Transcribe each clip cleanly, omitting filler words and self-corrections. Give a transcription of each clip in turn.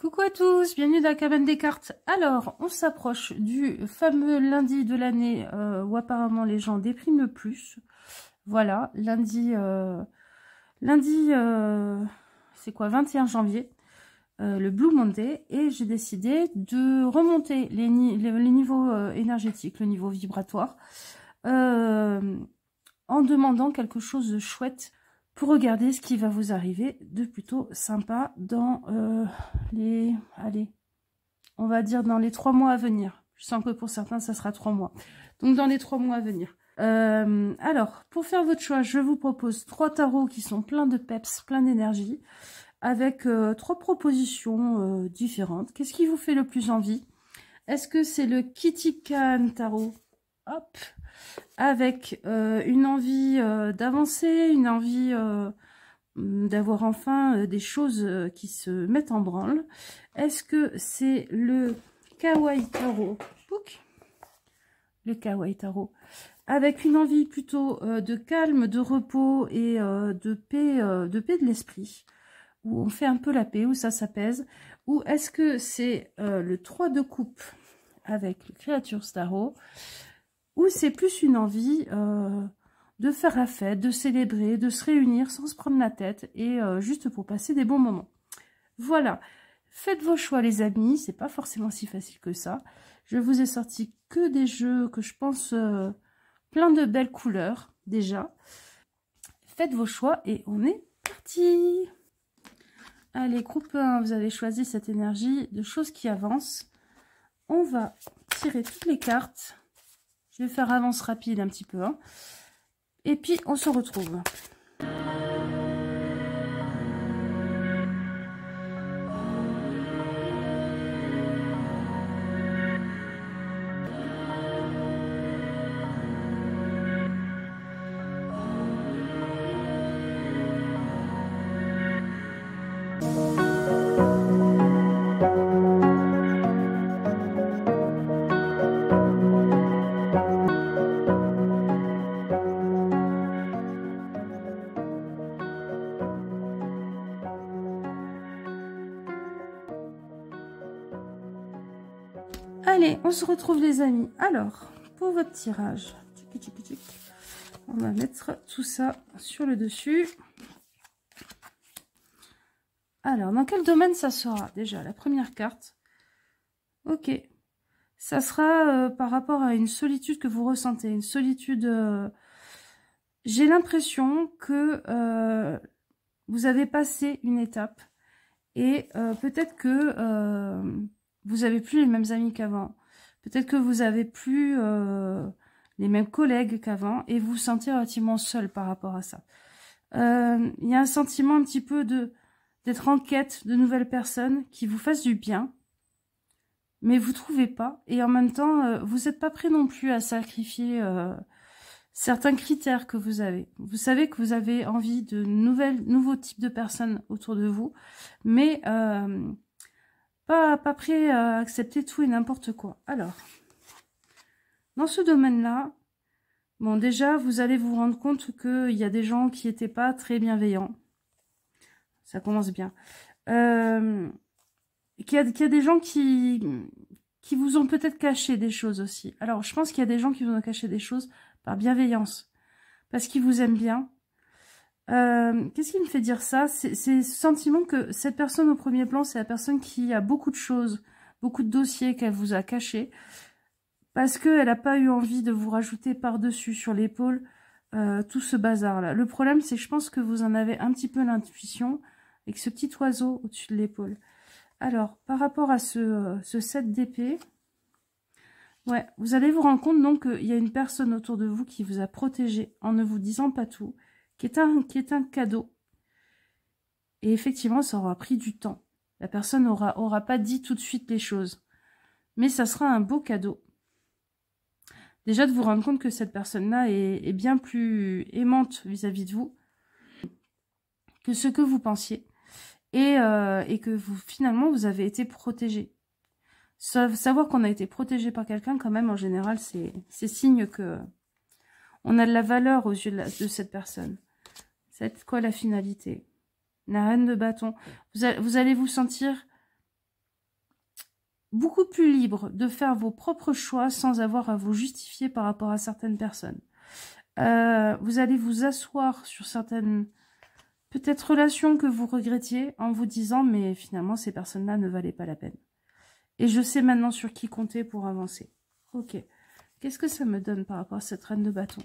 Coucou à tous, bienvenue dans la cabane des cartes. Alors, on s'approche du fameux lundi de l'année où apparemment les gens dépriment le plus. Voilà, lundi, c'est quoi, 21 janvier, le Blue Monday. Et j'ai décidé de remonter les niveaux énergétiques, le niveau vibratoire, en demandant quelque chose de chouette pour regarder ce qui va vous arriver de plutôt sympa dans on va dire dans les 3 mois à venir. Je sens que pour certains, ça sera 3 mois. Donc, dans les 3 mois à venir. Alors, pour faire votre choix, je vous propose 3 tarots qui sont pleins de peps, plein d'énergie, avec 3 propositions différentes. Qu'est-ce qui vous fait le plus envie? Est-ce que c'est le Kitty Can Tarot? Hop, avec une envie d'avancer, une envie d'avoir enfin des choses qui se mettent en branle. Est-ce que c'est le Kawaii Tarot? Le Kawaii Tarot, avec une envie plutôt de calme, de repos et de paix de l'esprit, où on fait un peu la paix, où ça s'apaise? Ou est-ce que c'est le 3 de coupe avec le Créature Tarot, ou c'est plus une envie de faire la fête, de célébrer, de se réunir sans se prendre la tête et juste pour passer des bons moments? Voilà, faites vos choix les amis, c'est pas forcément si facile que ça. Je vous ai sorti que des jeux que je pense plein de belles couleurs déjà. Faites vos choix et on est parti. Allez, groupe 1, vous avez choisi cette énergie de choses qui avancent. On va tirer toutes les cartes. Je vais faire avance rapide un petit peu. Hein. Et puis, on se retrouve. Allez, on se retrouve les amis. Alors, pour votre tirage, on va mettre tout ça sur le dessus. Alors, dans quel domaine ça sera? Déjà, la première carte. Ok. Ça sera par rapport à une solitude que vous ressentez. Une solitude... j'ai l'impression que vous avez passé une étape. Et peut-être que... vous avez plus les mêmes amis qu'avant. Peut-être que vous avez plus les mêmes collègues qu'avant et vous vous sentez relativement seul par rapport à ça. Il y a un sentiment un petit peu d'être en quête de nouvelles personnes qui vous fassent du bien, mais vous trouvez pas. Et en même temps, vous n'êtes pas prêt non plus à sacrifier certains critères que vous avez. Vous savez que vous avez envie de nouveaux types de personnes autour de vous, mais... pas prêt à accepter tout et n'importe quoi. Alors, dans ce domaine-là, bon, déjà, vous allez vous rendre compte qu'il y a des gens qui n'étaient pas très bienveillants. Ça commence bien. Qu'il y a des gens qui vous ont peut-être caché des choses aussi. Alors, je pense qu'il y a des gens qui vous ont caché des choses par bienveillance. Parce qu'ils vous aiment bien. Qu'est-ce qui me fait dire ça? C'est ce sentiment que cette personne au premier plan, c'est la personne qui a beaucoup de choses, beaucoup de dossiers qu'elle vous a cachés, parce qu'elle n'a pas eu envie de vous rajouter par-dessus, sur l'épaule, tout ce bazar-là. Le problème, c'est que je pense que vous en avez un petit peu l'intuition, avec ce petit oiseau au-dessus de l'épaule. Alors, par rapport à ce 7 d'épée, ouais, vous allez vous rendre compte donc qu'il y a une personne autour de vous qui vous a protégé en ne vous disant pas tout, qui est un cadeau. Et effectivement, ça aura pris du temps. La personne aura pas dit tout de suite les choses. Mais ça sera un beau cadeau. Déjà, de vous rendre compte que cette personne-là est bien plus aimante vis-à-vis de vous que ce que vous pensiez. Et que finalement, vous avez été protégé. Savoir qu'on a été protégé par quelqu'un, quand même, en général, c'est signe que on a de la valeur aux yeux de cette personne. C'est quoi la finalité? La reine de bâton. Vous allez vous sentir beaucoup plus libre de faire vos propres choix sans avoir à vous justifier par rapport à certaines personnes. Vous allez vous asseoir sur certaines, peut-être relations que vous regrettiez en vous disant, mais finalement, ces personnes-là ne valaient pas la peine. Et je sais maintenant sur qui compter pour avancer. Ok. Qu'est-ce que ça me donne par rapport à cette reine de bâton?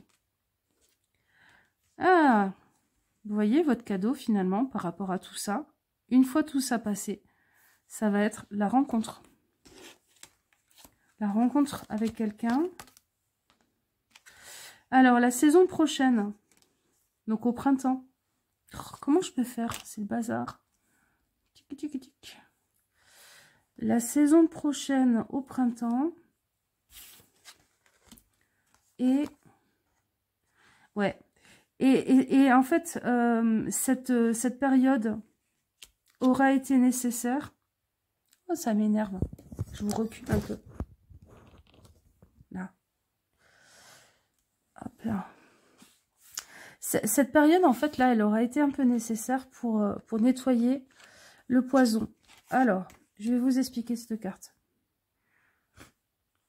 Ah, vous voyez votre cadeau finalement par rapport à tout ça. Une fois tout ça passé, ça va être la rencontre. La rencontre avec quelqu'un. Alors, la saison prochaine, donc au printemps. Oh, comment je peux faire? C'est le bazar. Tic, tic, tic. La saison prochaine au printemps. Et... ouais. Et en fait, cette période aura été nécessaire. Oh, ça m'énerve. Je vous recule un peu. Là. Hop là. Cette période, en fait, là, elle aura été un peu nécessaire pour nettoyer le poison. Alors, je vais vous expliquer cette carte.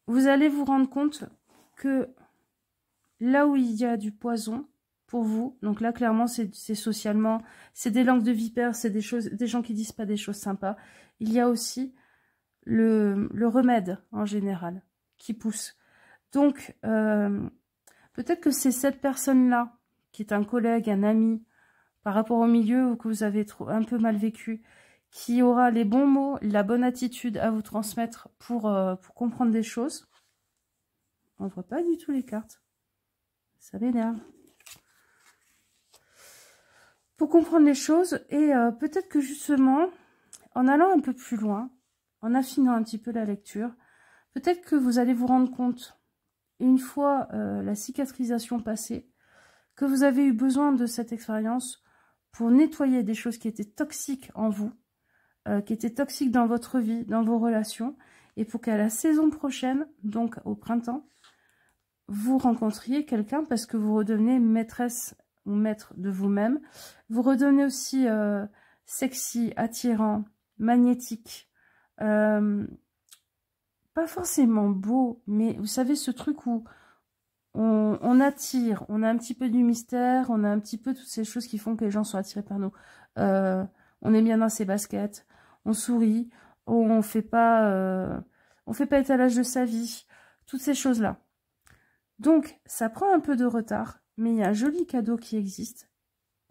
Vous allez vous rendre compte que là où il y a du poison, pour vous, donc là, clairement, c'est socialement, c'est des langues de vipères, c'est des gens qui disent pas des choses sympas. Il y a aussi le remède, en général, qui pousse. Donc, peut-être que c'est cette personne-là, qui est un collègue, un ami, par rapport au milieu que vous avez un peu mal vécu, qui aura les bons mots, la bonne attitude à vous transmettre pour comprendre des choses. On ne voit pas du tout les cartes. Ça m'énerve. Pour comprendre les choses, et peut-être que justement, en allant un peu plus loin, en affinant un petit peu la lecture, peut-être que vous allez vous rendre compte, une fois la cicatrisation passée, que vous avez eu besoin de cette expérience pour nettoyer des choses qui étaient toxiques en vous, qui étaient toxiques dans votre vie, dans vos relations, et pour qu'à la saison prochaine, donc au printemps, vous rencontriez quelqu'un parce que vous redevenez maîtresse ou maître de vous-même. Vous redevenez aussi sexy, attirant, magnétique, pas forcément beau, mais vous savez ce truc où on attire, on a un petit peu du mystère, on a un petit peu toutes ces choses qui font que les gens sont attirés par nous. On est bien dans ses baskets, on sourit, on fait pas étalage de sa vie, toutes ces choses-là. Donc, ça prend un peu de retard, mais il y a un joli cadeau qui existe.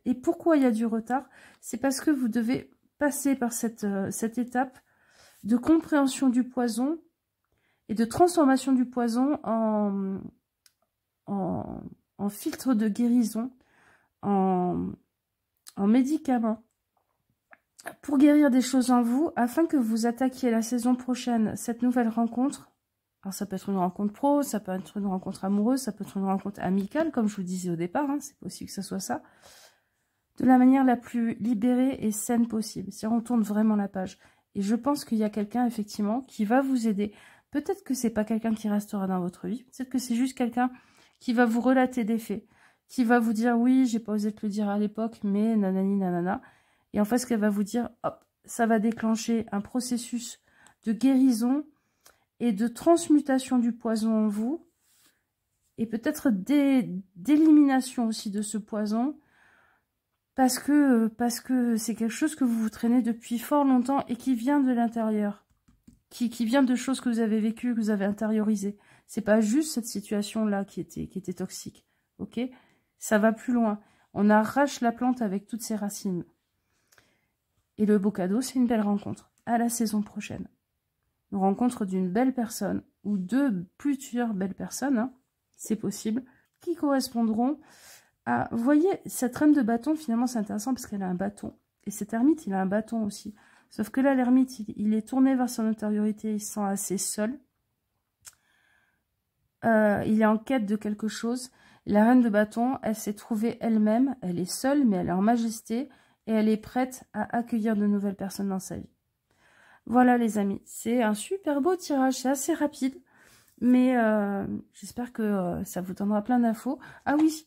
Et pourquoi il y a du retard? C'est parce que vous devez passer par cette étape de compréhension du poison et de transformation du poison en filtre de guérison, en médicament, pour guérir des choses en vous, afin que vous attaquiez la saison prochaine cette nouvelle rencontre. Alors ça peut être une rencontre pro, ça peut être une rencontre amoureuse, ça peut être une rencontre amicale, comme je vous le disais au départ, hein, c'est possible que ce soit ça, de la manière la plus libérée et saine possible. Si on tourne vraiment la page. Et je pense qu'il y a quelqu'un, effectivement, qui va vous aider. Peut-être que c'est pas quelqu'un qui restera dans votre vie, peut-être que c'est juste quelqu'un qui va vous relater des faits, qui va vous dire, oui, j'ai pas osé te le dire à l'époque, mais nanani nanana. Et en fait, ce qu'elle va vous dire, hop, ça va déclencher un processus de guérison et de transmutation du poison en vous, et peut-être d'élimination aussi de ce poison, parce que c'est quelque chose que vous vous traînez depuis fort longtemps et qui vient de l'intérieur, qui vient de choses que vous avez vécues, que vous avez intériorisées. C'est pas juste cette situation-là qui était toxique, ok? Ça va plus loin. On arrache la plante avec toutes ses racines. Et le beau cadeau, c'est une belle rencontre. À la saison prochaine. Une rencontre d'une belle personne, ou de plusieurs belles personnes, hein, c'est possible, qui correspondront à... Vous voyez, cette reine de bâton, finalement, c'est intéressant parce qu'elle a un bâton. Et cet ermite, il a un bâton aussi. Sauf que là, l'ermite, il est tourné vers son intériorité, il se sent assez seul. Il est en quête de quelque chose. La reine de bâton, elle s'est trouvée elle-même, elle est seule, mais elle est en majesté, et elle est prête à accueillir de nouvelles personnes dans sa vie. Voilà les amis, c'est un super beau tirage, c'est assez rapide, mais j'espère que ça vous donnera plein d'infos. Ah oui,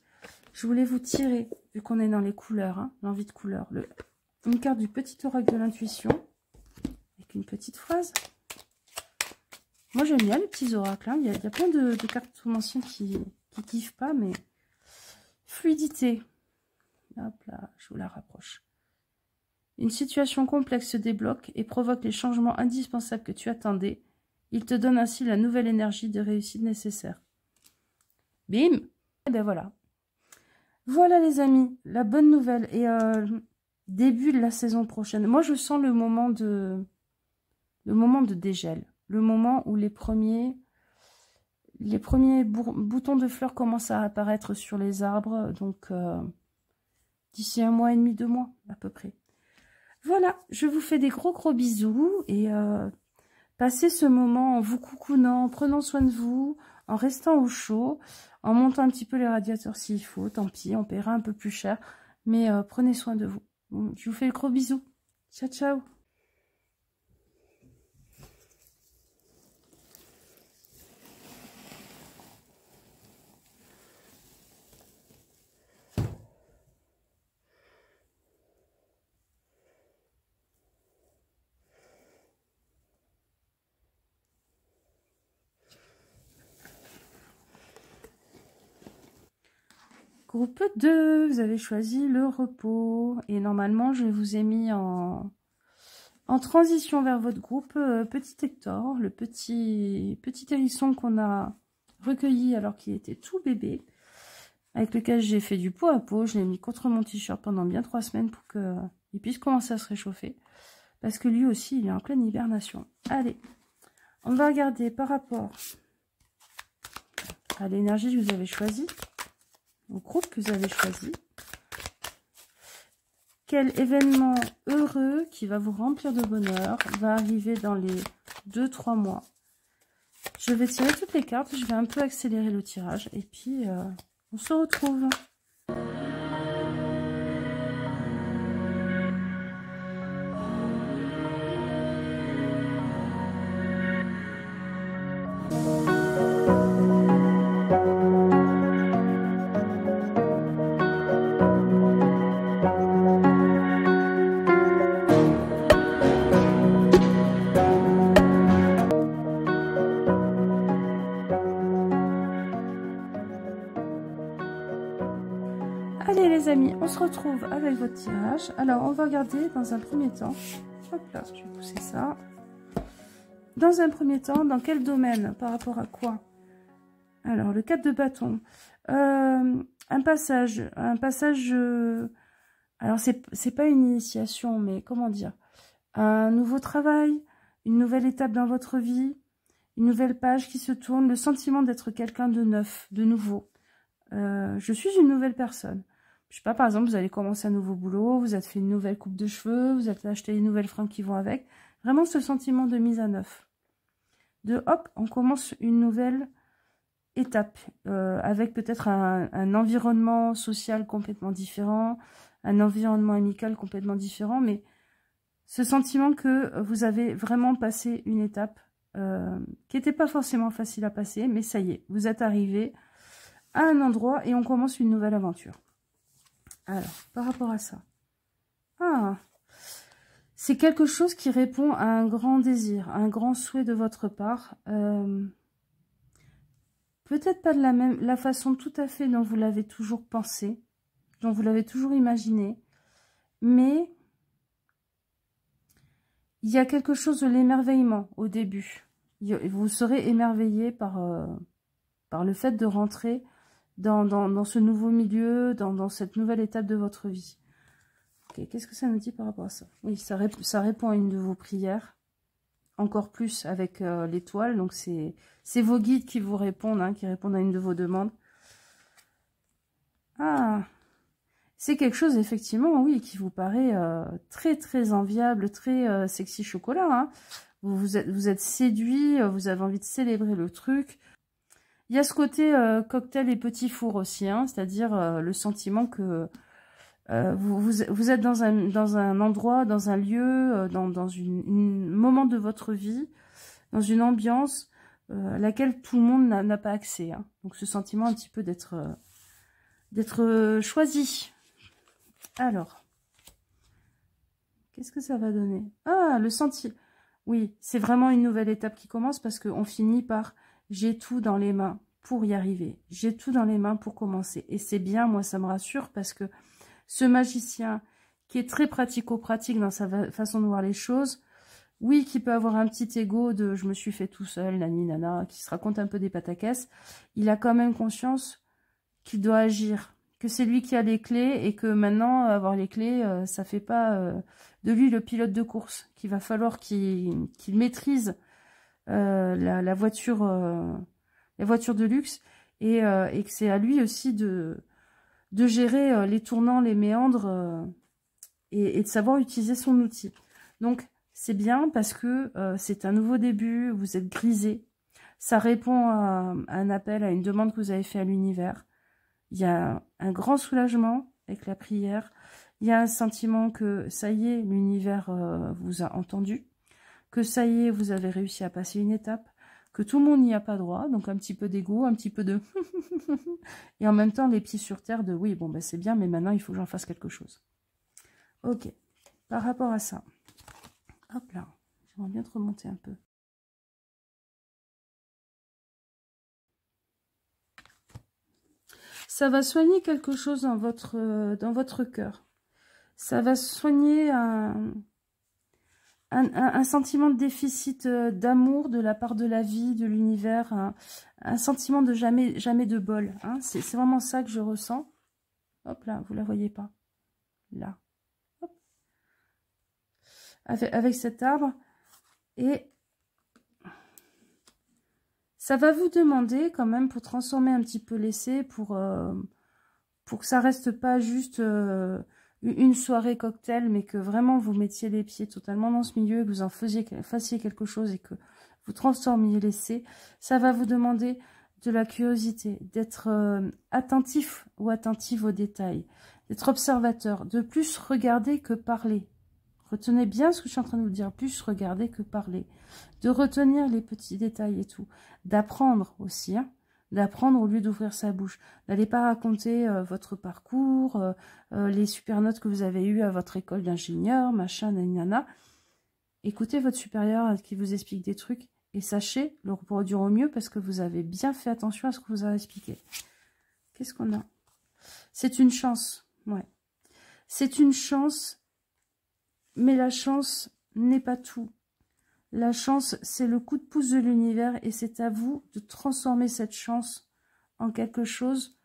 je voulais vous tirer, vu qu'on est dans les couleurs, hein, l'envie de couleur, une carte du petit oracle de l'intuition, avec une petite phrase. Moi, j'aime bien les petits oracles. Hein. Il y a plein de cartes anciennes qui kiffent pas, mais... Fluidité. Hop là, je vous la rapproche. Une situation complexe se débloque et provoque les changements indispensables que tu attendais. Il te donne ainsi la nouvelle énergie de réussite nécessaire. Bim! Et ben voilà. Voilà les amis, la bonne nouvelle. Et début de la saison prochaine. Moi, je sens le moment de dégel. Le moment où les premiers boutons de fleurs commencent à apparaître sur les arbres. Donc, d'ici 1 mois et demi, 2 mois, à peu près. Voilà, je vous fais des gros bisous. Et passez ce moment en vous coucounant, en prenant soin de vous, en restant au chaud, en montant un petit peu les radiateurs s'il faut. Tant pis, on paiera un peu plus cher. Mais prenez soin de vous. Je vous fais de gros bisous. Ciao, ciao. Groupe 2, vous avez choisi le repos. Et normalement, je vous ai mis en transition vers votre groupe petit Hector, le petit hérisson qu'on a recueilli alors qu'il était tout bébé, avec lequel j'ai fait du pot à pot. Je l'ai mis contre mon t-shirt pendant bien 3 semaines pour qu'il puisse commencer à se réchauffer. Parce que lui aussi, il est en pleine hibernation. Allez, on va regarder par rapport à l'énergie que vous avez choisie, au groupe que vous avez choisi. Quel événement heureux qui va vous remplir de bonheur va arriver dans les 2-3 mois. Je vais tirer toutes les cartes, je vais un peu accélérer le tirage et puis on se retrouve. Allez les amis, on se retrouve avec votre tirage. Alors on va regarder dans un premier temps. Hop là, je vais pousser ça. Dans un premier temps, dans quel domaine? Par rapport à quoi? Alors le 4 de bâton. Un passage. Alors c'est pas une initiation, mais comment dire? Un nouveau travail, une nouvelle étape dans votre vie, une nouvelle page qui se tourne, le sentiment d'être quelqu'un de neuf, de nouveau. Je suis une nouvelle personne. Je sais pas, par exemple, vous allez commencer un nouveau boulot, vous avez fait une nouvelle coupe de cheveux, vous avez acheté les nouvelles fringues qui vont avec. Vraiment ce sentiment de mise à neuf. De hop, on commence une nouvelle étape avec peut-être un environnement social complètement différent, un environnement amical complètement différent, mais ce sentiment que vous avez vraiment passé une étape qui n'était pas forcément facile à passer, mais ça y est, vous êtes arrivé à un endroit et on commence une nouvelle aventure. Alors, par rapport à ça, c'est quelque chose qui répond à un grand désir, un grand souhait de votre part. Peut-être pas de la façon tout à fait dont vous l'avez toujours pensé, dont vous l'avez toujours imaginé, mais il y a quelque chose de l'émerveillement au début. Vous serez émerveillé par le fait de rentrer dans ce nouveau milieu, dans cette nouvelle étape de votre vie. Ok, qu'est-ce que ça nous dit par rapport à ça? Oui, ça répond à une de vos prières. Encore plus avec l'étoile. Donc, c'est vos guides qui vous répondent, hein, qui répondent à une de vos demandes. Ah, c'est quelque chose, effectivement, oui, qui vous paraît très enviable, très sexy chocolat. Hein. Vous êtes séduit, vous avez envie de célébrer le truc. Il y a ce côté cocktail et petit four aussi, hein, c'est-à-dire le sentiment que vous êtes dans un endroit, dans un lieu, dans un moment de votre vie, dans une ambiance à laquelle tout le monde n'a pas accès. Hein. Donc ce sentiment un petit peu d'être choisi. Alors, qu'est-ce que ça va donner? Ah, le sentiment. Oui, c'est vraiment une nouvelle étape qui commence parce qu'on finit par « j'ai tout dans les mains pour y arriver. J'ai tout dans les mains pour commencer. » Et c'est bien, moi ça me rassure parce que ce magicien qui est très pratico-pratique dans sa façon de voir les choses, oui, qui peut avoir un petit ego de « je me suis fait tout seul, nani nana », qui se raconte un peu des pataquès, il a quand même conscience qu'il doit agir, que c'est lui qui a les clés et que maintenant, avoir les clés, ça fait pas de lui le pilote de course, qu'il va falloir qu'il maîtrise la voiture de luxe et que c'est à lui aussi de gérer les tournants, les méandres et de savoir utiliser son outil. Donc, c'est bien parce que c'est un nouveau début, vous êtes grisé, ça répond à un appel, à une demande que vous avez fait à l'univers. Il y a un grand soulagement avec la prière. Il y a un sentiment que ça y est, l'univers vous a entendu. Que ça y est, vous avez réussi à passer une étape. Que tout le monde n'y a pas droit. Donc un petit peu d'ego, un petit peu de... et en même temps, les pieds sur terre de oui, bon, ben c'est bien, mais maintenant, il faut que j'en fasse quelque chose. Ok. Par rapport à ça. Hop là. J'aimerais bien te remonter un peu. Ça va soigner quelque chose dans votre cœur. Ça va soigner un sentiment de déficit d'amour de la part de la vie, de l'univers, un sentiment de jamais de bol. Hein. C'est vraiment ça que je ressens. Hop là, vous la voyez pas. Là. Hop. Avec cet arbre. Et ça va vous demander quand même, pour transformer un petit peu l'essai, pour que ça reste pas juste une soirée cocktail, mais que vraiment vous mettiez les pieds totalement dans ce milieu, que vous en fassiez quelque chose et que vous transformiez l'essai, ça va vous demander de la curiosité, d'être attentif ou attentive aux détails, d'être observateur, de plus regarder que parler. Retenez bien ce que je suis en train de vous dire, plus regarder que parler. De retenir les petits détails et tout. D'apprendre aussi, hein. D'apprendre au lieu d'ouvrir sa bouche. N'allez pas raconter votre parcours, les super notes que vous avez eues à votre école d'ingénieur, machin, nanana. Écoutez votre supérieur qui vous explique des trucs et sachez le reproduire au mieux parce que vous avez bien fait attention à ce que vous avez expliqué. Qu'est-ce qu'on a? C'est une chance, ouais. C'est une chance, mais la chance n'est pas tout. La chance, c'est le coup de pouce de l'univers et c'est à vous de transformer cette chance en quelque chose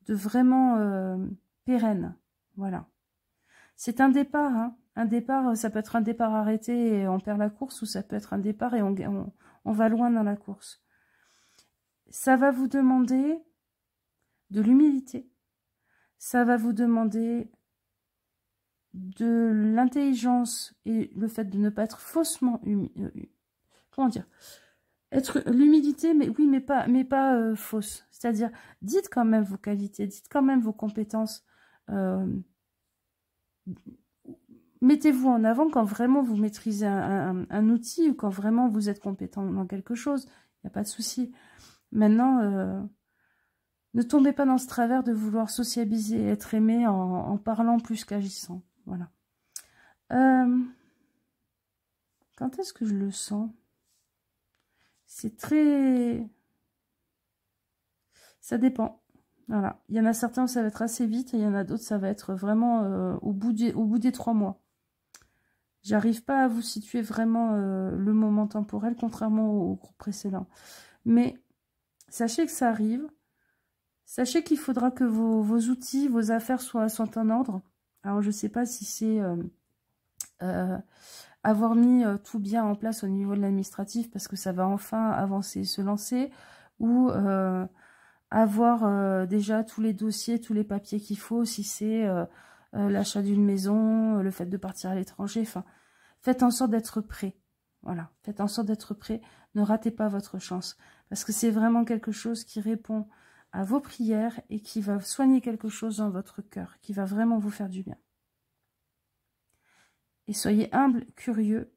de vraiment pérenne. Voilà. C'est un départ. Hein. Un départ, ça peut être un départ arrêté et on perd la course ou ça peut être un départ et on va loin dans la course. Ça va vous demander de l'humilité. Ça va vous demander de l'intelligence et le fait de ne pas être faussement comment dire, être l'humilité, mais oui, mais pas fausse. C'est-à-dire, dites quand même vos qualités, dites quand même vos compétences. Mettez-vous en avant quand vraiment vous maîtrisez un outil ou quand vraiment vous êtes compétent dans quelque chose. Il n'y a pas de souci. Maintenant, ne tombez pas dans ce travers de vouloir sociabiliser et être aimé en parlant plus qu'agissant. Voilà. Quand est-ce que je le sens? C'est très... Ça dépend. Voilà. Il y en a certains où ça va être assez vite et il y en a d'autres ça va être vraiment au bout des 3 mois. J'arrive pas à vous situer vraiment le moment temporel, contrairement au groupe précédent. Mais sachez que ça arrive. Sachez qu'il faudra que vos outils, vos affaires soient en ordre. Alors, je ne sais pas si c'est avoir mis tout bien en place au niveau de l'administratif parce que ça va enfin avancer, se lancer, ou avoir déjà tous les dossiers, tous les papiers qu'il faut, si c'est l'achat d'une maison, le fait de partir à l'étranger. Enfin, faites en sorte d'être prêt. Voilà, faites en sorte d'être prêt. Ne ratez pas votre chance parce que c'est vraiment quelque chose qui répond à vos prières et qui va soigner quelque chose dans votre cœur, qui va vraiment vous faire du bien. Et soyez humble, curieux,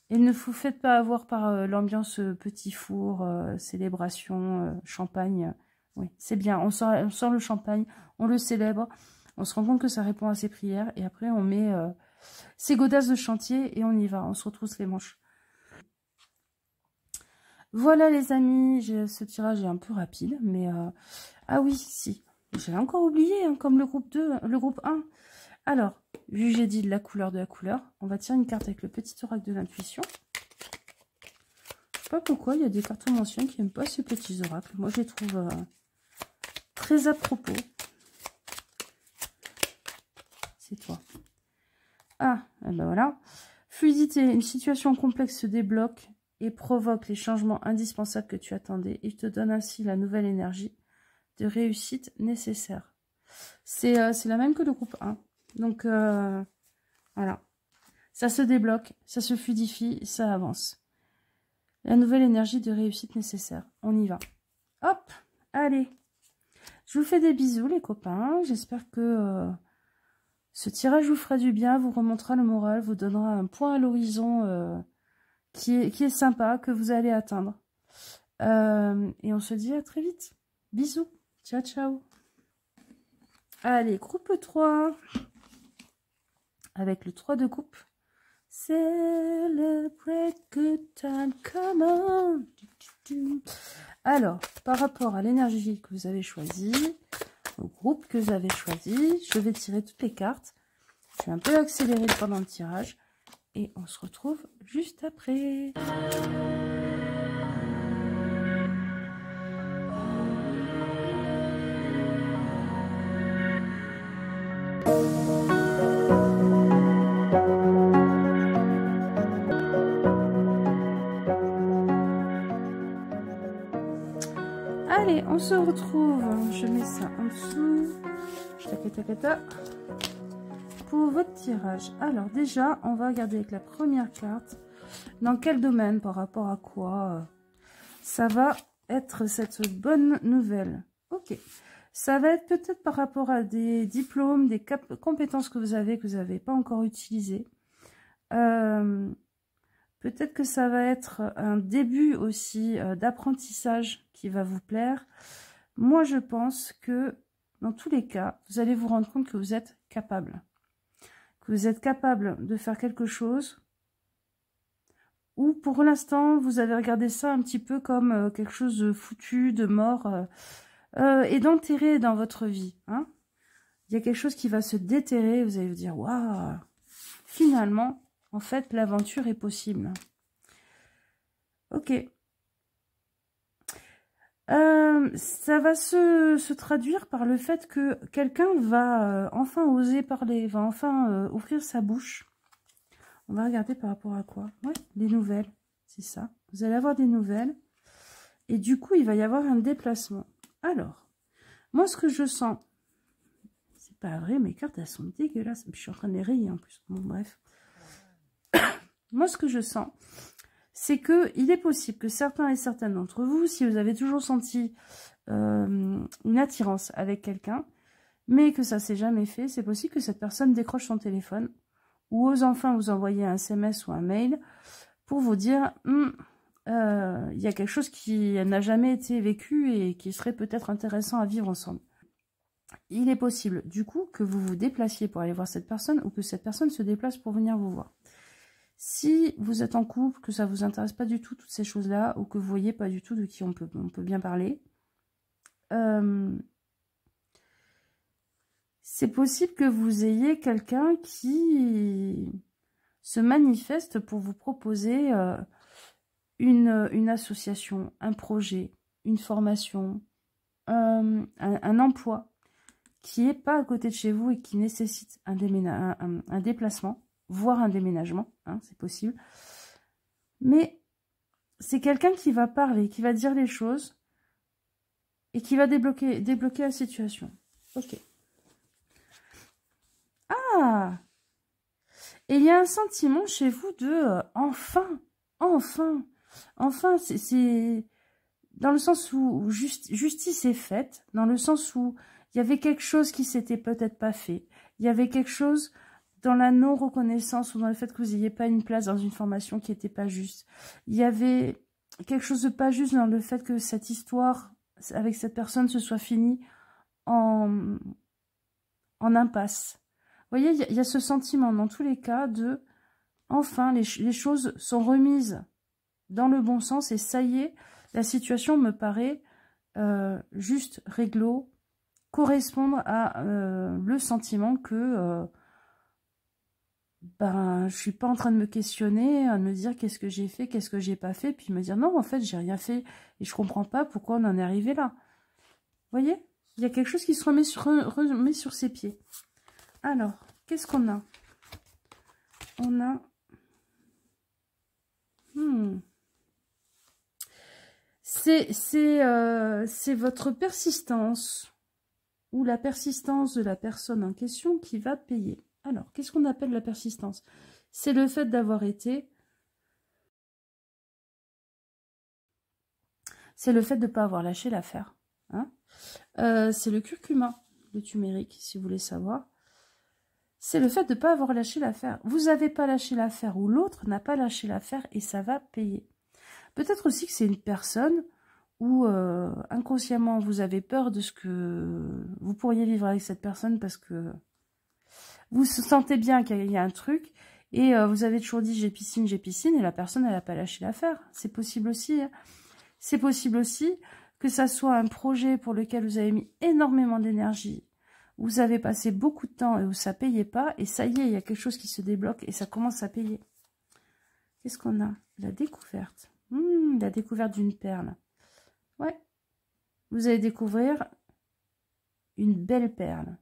et ne vous faites pas avoir par l'ambiance petit four, célébration, champagne. Oui, c'est bien, on sort le champagne, on le célèbre, on se rend compte que ça répond à ses prières, et après on met ses godasses de chantier et on y va, on se retrousse les manches. Voilà les amis, ce tirage est un peu rapide, mais... Ah oui, si, j'avais encore oublié, hein, comme le groupe 2, le groupe 1. Alors, vu que j'ai dit de la couleur, on va tirer une carte avec le petit oracle de l'intuition. Je sais pas pourquoi, il y a des cartomanciens qui n'aiment pas ces petits oracles. Moi, je les trouve très à propos. C'est toi. Ah, et ben voilà. Fluidité, une situation complexe se débloque et provoque les changements indispensables que tu attendais. Il te donne ainsi la nouvelle énergie de réussite nécessaire. C'est la même que le groupe 1. Donc, voilà. Ça se débloque, ça se fluidifie, ça avance. La nouvelle énergie de réussite nécessaire. On y va. Hop, allez. Je vous fais des bisous, les copains. J'espère que ce tirage vous fera du bien, vous remontera le moral, vous donnera un point à l'horizon qui est sympa, que vous allez atteindre. Et on se dit à très vite. Bisous. Ciao, ciao. Allez, groupe 3. Avec le 3 de coupe. Celebrate good time, come on. Alors, par rapport à l'énergie que vous avez choisie, au groupe que vous avez choisi, je vais tirer toutes les cartes. Je vais un peu accélérer pendant le tirage. Et on se retrouve juste après. Allez, on se retrouve. Je mets ça en dessous. Pour votre tirage. Alors déjà, on va regarder avec la première carte. Dans quel domaine, par rapport à quoi ça va être cette bonne nouvelle? Ok. Ça va être peut-être par rapport à des diplômes, des compétences que vous n'avez pas encore utilisées. Peut-être que ça va être un début aussi d'apprentissage qui va vous plaire. Moi, je pense que dans tous les cas, vous allez vous rendre compte que vous êtes capable. Que vous êtes capable de faire quelque chose. Ou pour l'instant, vous avez regardé ça un petit peu comme quelque chose de foutu, de mort, et d'enterré dans votre vie. Hein. Il y a quelque chose qui va se déterrer, vous allez vous dire, waouh, finalement, en fait, l'aventure est possible. Ok. Ça va se traduire par le fait que quelqu'un va enfin oser parler, va enfin ouvrir sa bouche. On va regarder par rapport à quoi? Ouais, des nouvelles, c'est ça. Vous allez avoir des nouvelles. Et du coup, il va y avoir un déplacement. Alors, moi, ce que je sens... C'est pas vrai, mes cartes, elles sont dégueulasses. Je suis en train de les rayer en plus. Bon, bref. Moi, ce que je sens, c'est que il est possible que certains et certaines d'entre vous, si vous avez toujours senti une attirance avec quelqu'un, mais que ça s'est jamais fait, c'est possible que cette personne décroche son téléphone ou ose enfin vous envoyer un SMS ou un mail pour vous dire il y a quelque chose qui n'a jamais été vécu et qui serait peut-être intéressant à vivre ensemble. Il est possible, du coup, que vous vous déplaciez pour aller voir cette personne ou que cette personne se déplace pour venir vous voir. Si vous êtes en couple, que ça ne vous intéresse pas du tout, toutes ces choses-là, ou que vous ne voyez pas du tout de qui on peut bien parler, c'est possible que vous ayez quelqu'un qui se manifeste pour vous proposer une association, un projet, une formation, un emploi qui n'est pas à côté de chez vous et qui nécessite un déplacement, voire un déménagement, hein, c'est possible. Mais c'est quelqu'un qui va parler, qui va dire les choses et qui va débloquer la situation. Ok. Ah! Et il y a un sentiment chez vous de enfin, c'est dans le sens où justice est faite, dans le sens où il y avait quelque chose qui s'était peut-être pas fait. Il y avait quelque chose dans la non-reconnaissance ou dans le fait que vous n'ayez pas une place dans une formation qui n'était pas juste. Il y avait quelque chose de pas juste dans le fait que cette histoire avec cette personne se soit finie en impasse. Vous voyez, il y a ce sentiment dans tous les cas de enfin les choses sont remises dans le bon sens et ça y est, la situation me paraît juste réglo, correspondre à le sentiment que ben, je suis pas en train de me questionner, de me dire qu'est-ce que j'ai fait, qu'est-ce que j'ai pas fait, puis me dire non, en fait, j'ai rien fait et je comprends pas pourquoi on en est arrivé là. Vous voyez? Il y a quelque chose qui se remet sur ses pieds. Alors, qu'est-ce qu'on a? On a... C'est votre persistance ou la persistance de la personne en question qui va payer. Alors, qu'est-ce qu'on appelle la persistance? C'est le fait d'avoir été... C'est le fait de ne pas avoir lâché l'affaire. Hein, c'est le curcuma, le turméric, si vous voulez savoir. C'est le fait de ne pas avoir lâché l'affaire. Vous n'avez pas lâché l'affaire ou l'autre n'a pas lâché l'affaire et ça va payer. Peut-être aussi que c'est une personne où inconsciemment vous avez peur de ce que vous pourriez vivre avec cette personne parce que vous sentez bien qu'il y a un truc et vous avez toujours dit j'ai piscine et la personne elle n'a pas lâché l'affaire. C'est possible aussi. Hein. C'est possible aussi que ça soit un projet pour lequel vous avez mis énormément d'énergie, vous avez passé beaucoup de temps et où ça ne payait pas, et ça y est, il y a quelque chose qui se débloque et ça commence à payer. Qu'est-ce qu'on a? La découverte. La découverte d'une perle. Ouais. Vous allez découvrir une belle perle.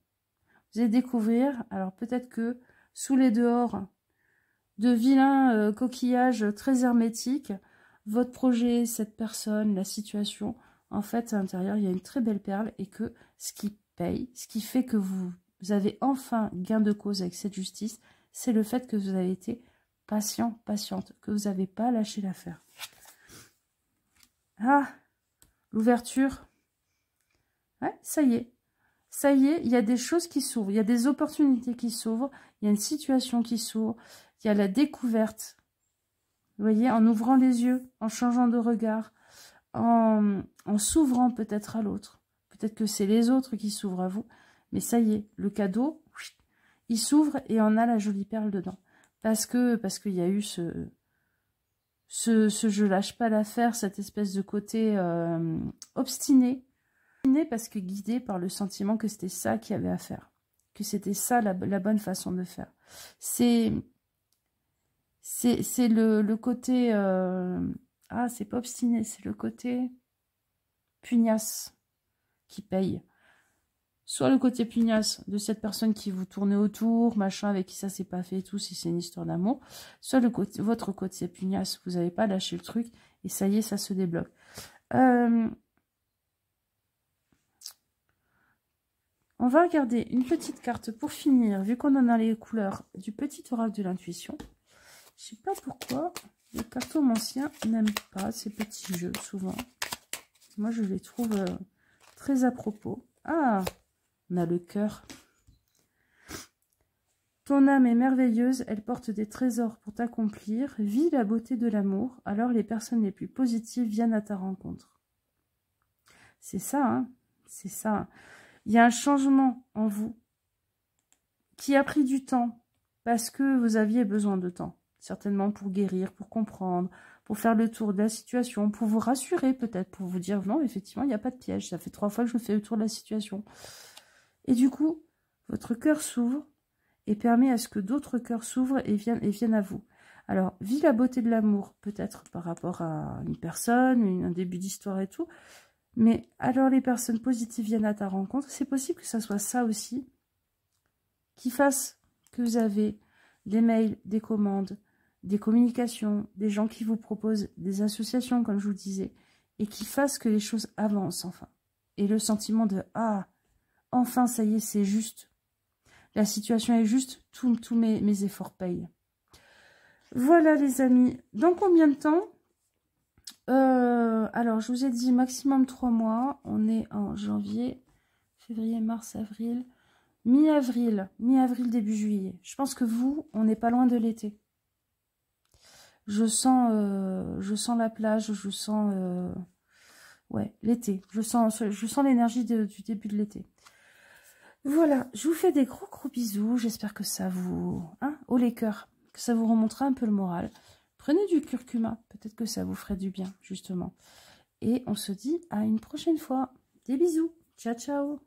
Vous allez découvrir, alors peut-être que sous les dehors de vilains coquillages très hermétiques, votre projet, cette personne, la situation, en fait, à l'intérieur, il y a une très belle perle et que ce qui paye, ce qui fait que vous avez enfin gain de cause avec cette justice, c'est le fait que vous avez été patient, patiente, que vous n'avez pas lâché l'affaire. Ah, l'ouverture. Ouais, ça y est. Ça y est, il y a des choses qui s'ouvrent, il y a des opportunités qui s'ouvrent, il y a une situation qui s'ouvre, il y a la découverte. Vous voyez, en ouvrant les yeux, en changeant de regard, en s'ouvrant peut-être à l'autre. Peut-être que c'est les autres qui s'ouvrent à vous. Mais ça y est, le cadeau, il s'ouvre et on a la jolie perle dedans. Parce qu'il y a eu ce je lâche pas l'affaire, cette espèce de côté obstiné. Parce que guidé par le sentiment que c'était ça qu'il y avait à faire. Que c'était ça la bonne façon de faire. C'est le côté... ah, c'est pas obstiné, c'est le côté pugnace qui paye. Soit le côté pugnace de cette personne qui vous tournait autour, machin, avec qui ça s'est pas fait et tout, si c'est une histoire d'amour. Soit votre côté pugnace, vous n'avez pas lâché le truc, et ça y est, ça se débloque. On va regarder une petite carte pour finir, vu qu'on en a les couleurs du petit oracle de l'intuition. Je sais pas pourquoi les cartomanciens n'aiment pas ces petits jeux, souvent. Moi, je les trouve très à propos. Ah, on a le cœur. Ton âme est merveilleuse, elle porte des trésors pour t'accomplir. Vis la beauté de l'amour, alors les personnes les plus positives viennent à ta rencontre. C'est ça, hein, c'est ça. Il y a un changement en vous qui a pris du temps parce que vous aviez besoin de temps. Certainement pour guérir, pour comprendre, pour faire le tour de la situation, pour vous rassurer peut-être, pour vous dire non, effectivement, il n'y a pas de piège. Ça fait 3 fois que je fais le tour de la situation. Et du coup, votre cœur s'ouvre et permet à ce que d'autres cœurs s'ouvrent et viennent à vous. Alors, vis la beauté de l'amour, peut-être par rapport à une personne, un début d'histoire et tout. Mais alors les personnes positives viennent à ta rencontre. C'est possible que ça soit ça aussi qui fasse que vous avez des mails, des commandes, des communications, des gens qui vous proposent des associations, comme je vous disais, et qui fasse que les choses avancent enfin. Et le sentiment de « Ah, enfin, ça y est, c'est juste. La situation est juste, tous mes efforts payent. » Voilà les amis. Dans combien de temps ? Alors, je vous ai dit maximum 3 mois. On est en janvier, février, mars, avril. Mi-avril, début juillet. Je pense que vous, on n'est pas loin de l'été. Je sens la plage, je sens... ouais, l'été. Je sens l'énergie du début de l'été. Voilà, je vous fais des gros bisous. J'espère que ça vous... Hein, haut les cœurs, que ça vous remontera un peu le moral. Prenez du curcuma, peut-être que ça vous ferait du bien, justement. Et on se dit à une prochaine fois. Des bisous. Ciao, ciao.